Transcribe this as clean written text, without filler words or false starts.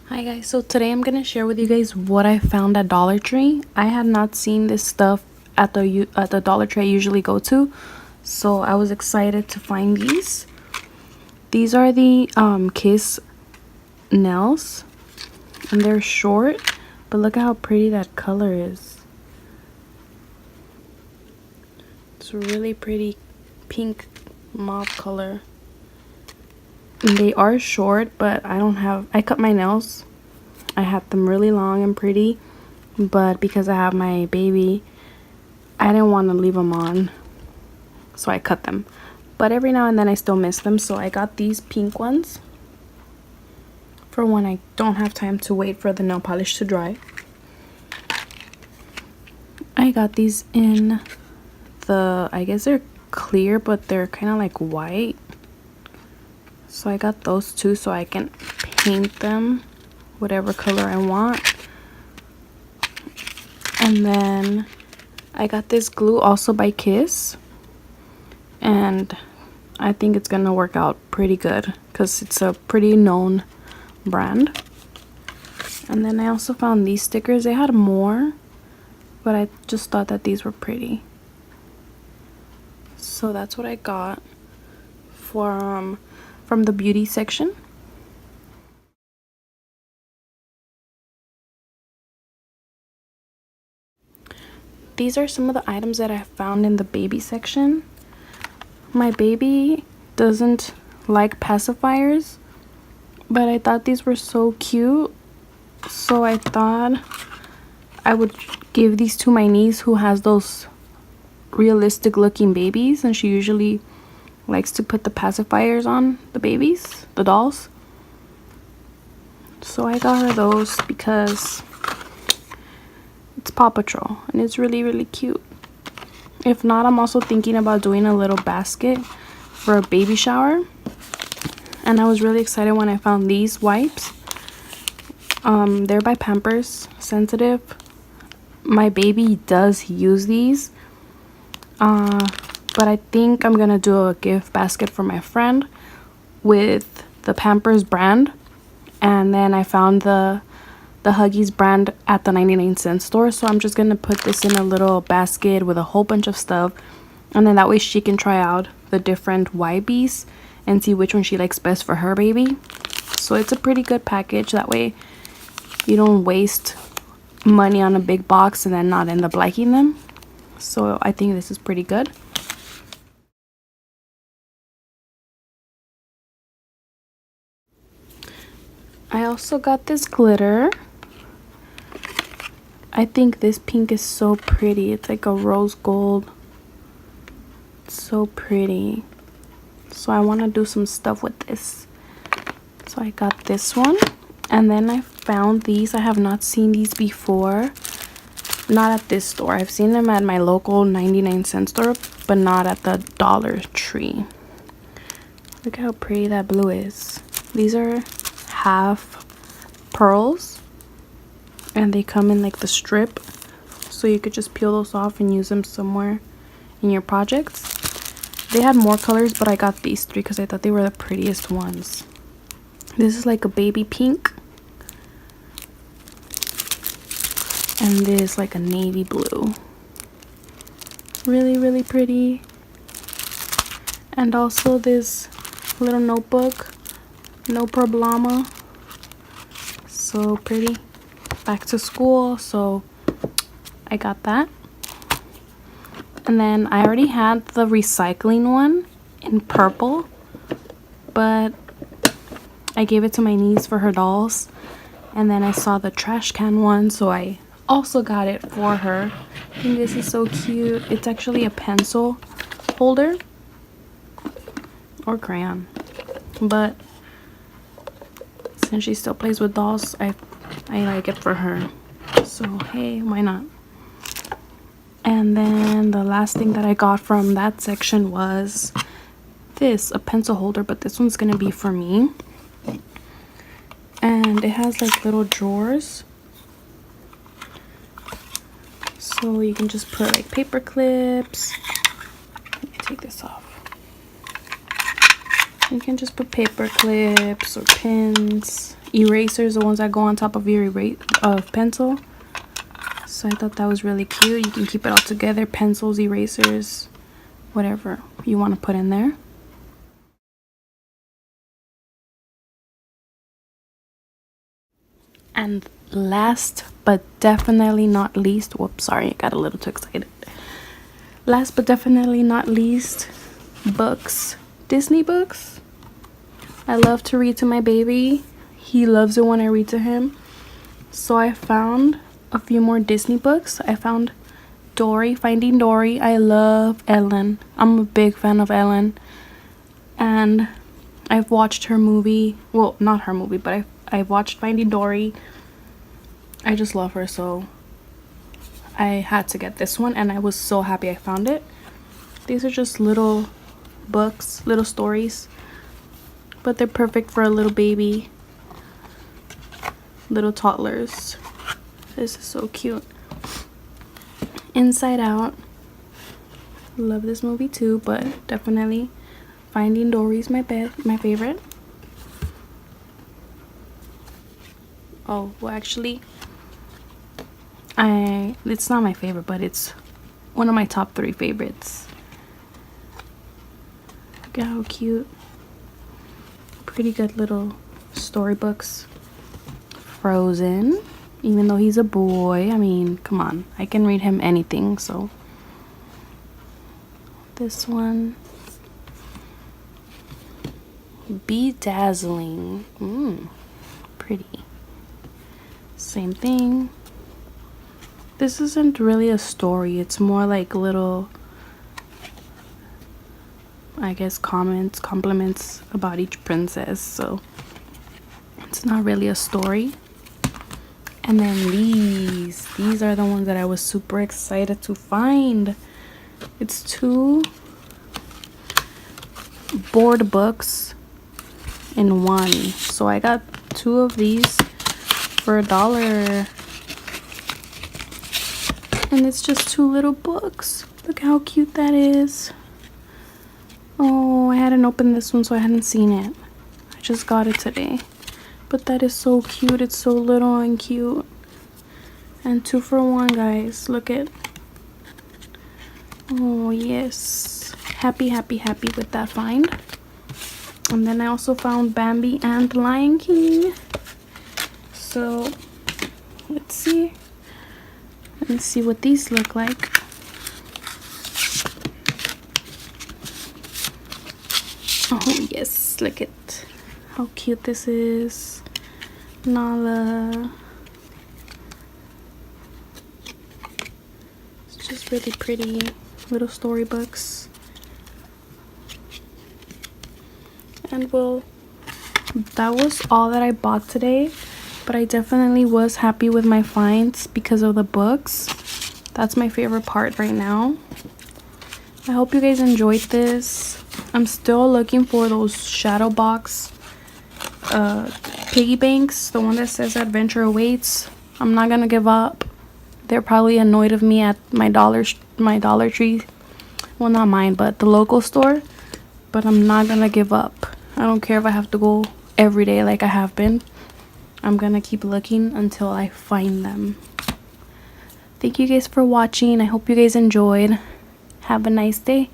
Hi guys, so today I'm gonna share with you guys what I found at Dollar Tree. I had not seen this stuff at the Dollar Tree I usually go to, so I was excited to find these. These are the Kiss nails, and they're short, but look at how pretty that color is. It's a really pretty pink mauve color. And they are short, but I cut my nails. I have them really long and pretty, but because I have my baby, I didn't want to leave them on, so I cut them. But every now and then I still miss them, so I got these pink ones for when I don't have time to wait for the nail polish to dry. I got these in I guess they're clear, but they're kind of like white. So I got those two so I can paint them whatever color I want. And then I got this glue also by Kiss, and I think it's gonna work out pretty good because it's a pretty known brand. And then I also found these stickers. They had more, but I just thought that these were pretty, so that's what I got from the beauty section. These are some of the items that I found in the baby section. My baby doesn't like pacifiers, but I thought these were so cute, so I thought I would give these to my niece who has those realistic looking babies, and she usually likes to put the pacifiers on the babies, the dolls. So I got her those because it's Paw Patrol and it's really cute. If not, I'm also thinking about doing a little basket for a baby shower, and I was really excited when I found these wipes. They're by Pampers Sensitive. My baby does use these, but I think I'm gonna do a gift basket for my friend with the Pampers brand, and then I found the Huggies brand at the 99-cent store, so I'm just gonna put this in a little basket with a whole bunch of stuff, and then that way she can try out the different wipes and see which one she likes best for her baby. So it's a pretty good package. That way you don't waste money on a big box and then not end up liking them. So I think this is pretty good. I also got this glitter. I think this pink is so pretty. It's like a rose gold. It's so pretty. So I want to do some stuff with this. So I got this one. And then I found these. I have not seen these before. Not at this store. I've seen them at my local 99-cent store, but not at the Dollar Tree. Look how pretty that blue is. These are half pearls, and they come in like the strip, so you could just peel those off and use them somewhere in your projects. They had more colors, but I got these three because I thought they were the prettiest ones. This is like a baby pink, and this like a navy blue. Really pretty. And also this little notebook, no problema. So pretty. Back to school, so I got that. And then I already had the recycling one in purple, but I gave it to my niece for her dolls, and then I saw the trash can one, so I also got it for her. I think this is so cute. It's actually a pencil holder or crayon, but since she still plays with dolls, I like it for her, so hey, why not? And then the last thing that I got from that section was this, a pencil holder, but this one's gonna be for me, and it has like little drawers, so you can just put like paper clips. Let me take this off. You can just put paper clips or pins, erasers, the ones that go on top of your pencil. So I thought that was really cute. You can keep it all together, pencils, erasers, whatever you want to put in there. And last but definitely not least, whoops, sorry, I got a little too excited. Last but definitely not least, books. Disney books. I love to read to my baby. He loves it when I read to him. So I found a few more Disney books. I found Dory, Finding Dory. I love Ellen. I'm a big fan of Ellen. And I've watched her movie. Well, not her movie, but I've watched Finding Dory. I just love her, so I had to get this one, and I was so happy I found it. These are just little books, little stories, but they're perfect for a little baby, little toddlers. This is so cute. Inside Out. Love this movie too, but definitely Finding Dory is my favorite. Oh, well, actually, it's not my favorite, but it's one of my top 3 favorites. Look at how cute. Pretty good little storybooks. Frozen, even though he's a boy. I mean, come on, I can read him anything. So this one, Bedazzling. Pretty. Same thing. This isn't really a story, it's more like little, I guess, compliments about each princess, so it's not really a story. And then these are the ones that I was super excited to find. It's 2 board books in one, so I got 2 of these for $1. And it's just 2 little books. Look how cute that is. Oh, I hadn't opened this one, so I hadn't seen it. I just got it today. But that is so cute. It's so little and cute. And 2 for 1, guys. Look at. Oh, yes. Happy, happy, happy with that find. And then I also found Bambi and Lion King. So, let's see. Let's see what these look like. Oh yes, look at how cute this is. Nala. It's just really pretty little storybooks. And well, that was all that I bought today. But I definitely was happy with my finds because of the books. That's my favorite part right now. I hope you guys enjoyed this. I'm still looking for those shadow box piggy banks, the one that says adventure awaits. I'm not gonna give up. They're probably annoyed of me at my Dollar Tree. Well, not mine, but the local store. But I'm not gonna give up. I don't care if I have to go every day like I have been. I'm gonna keep looking until I find them. Thank you guys for watching. I hope you guys enjoyed. Have a nice day.